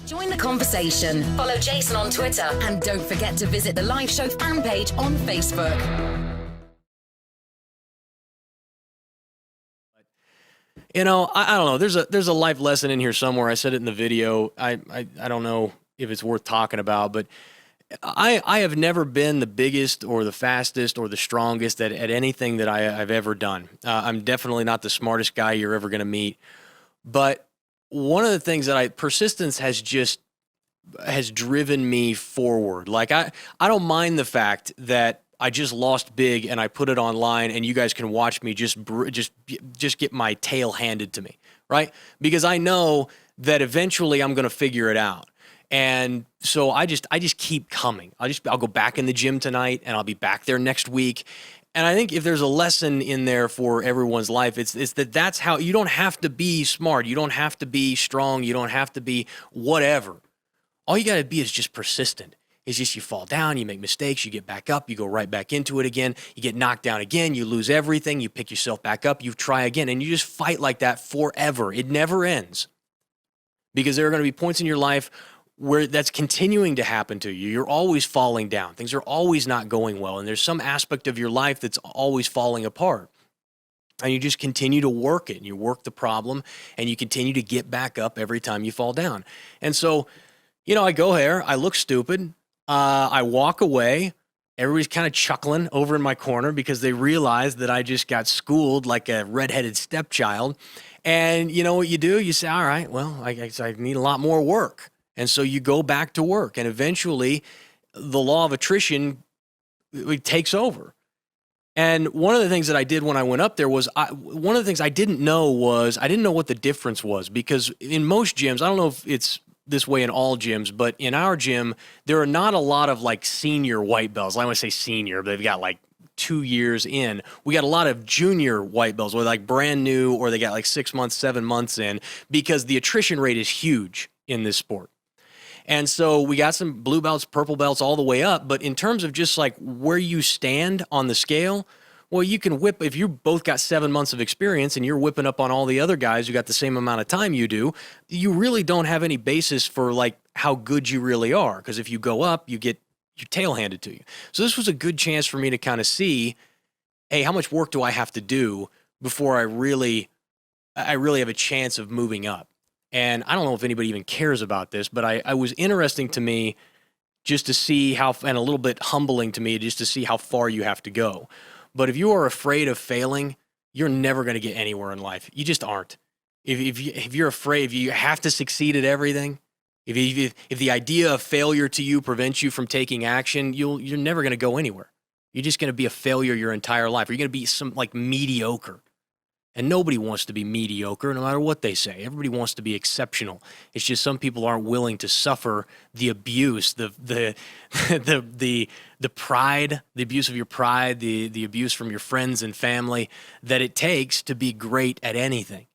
Join the conversation. Follow Jason on Twitter. And don't forget to visit the live show fan page on Facebook. You know, I don't know. There's a life lesson in here somewhere. I said it in the video. I don't know if it's worth talking about, but I have never been the biggest or the fastest or the strongest at anything that I've ever done. I'm definitely not the smartest guy you're ever going to meet. But one of the things that persistence has driven me forward. Like I don't mind the fact that I just lost big and I put it online and you guys can watch me just get my tail handed to me, right? Because I know that eventually I'm going to figure it out. And so I just keep coming. I'll go back in the gym tonight and I'll be back there next week. And I think if there's a lesson in there for everyone's life, it's that's how you don't have to be smart. You don't have to be strong. You don't have to be whatever. All you got to be is just persistent. It's just you fall down, you make mistakes, you get back up, you go right back into it again, you get knocked down again, you lose everything, you pick yourself back up, you try again, and you just fight like that forever. It never ends. Because there are going to be points in your life where that's continuing to happen to you. You're always falling down. Things are always not going well, and there's some aspect of your life that's always falling apart. And you just continue to work it, and you work the problem, and you continue to get back up every time you fall down. And so, you know, I go there, I look stupid, I walk away. Everybody's kind of chuckling over in my corner because they realize that I just got schooled like a redheaded stepchild. And you know what you do? You say, all right, well, I need a lot more work. And so you go back to work. And eventually the law of attrition it takes over. And one of the things that I did when I went up there was one of the things I didn't know what the difference was. Because in most gyms, I don't know if it's this way in all gyms, but in our gym, there are not a lot of like senior white belts. I want to say senior, but they've got like 2 years in. We got a lot of junior white belts, where like brand new, or they got like 6 months, 7 months in, because the attrition rate is huge in this sport. And so we got some blue belts, purple belts, all the way up. But in terms of just like where you stand on the scale, well, you can whip, if you both got 7 months of experience and you're whipping up on all the other guys who got the same amount of time you do, you really don't have any basis for like how good you really are. Because if you go up, you get your tail handed to you. So this was a good chance for me to kind of see, hey, how much work do I have to do before I really have a chance of moving up? And I don't know if anybody even cares about this, but I was interesting to me just to see how, and a little bit humbling to me just to see how far you have to go. But if you are afraid of failing, you're never going to get anywhere in life. You just aren't. If you're afraid, if you have to succeed at everything, if the idea of failure to you prevents you from taking action, you're never going to go anywhere. You're just going to be a failure your entire life. Or you're going to be some like mediocre. And nobody wants to be mediocre, no matter what they say. Everybody wants to be exceptional. It's just some people aren't willing to suffer the abuse, the pride, the abuse of your pride, the abuse from your friends and family that it takes to be great at anything.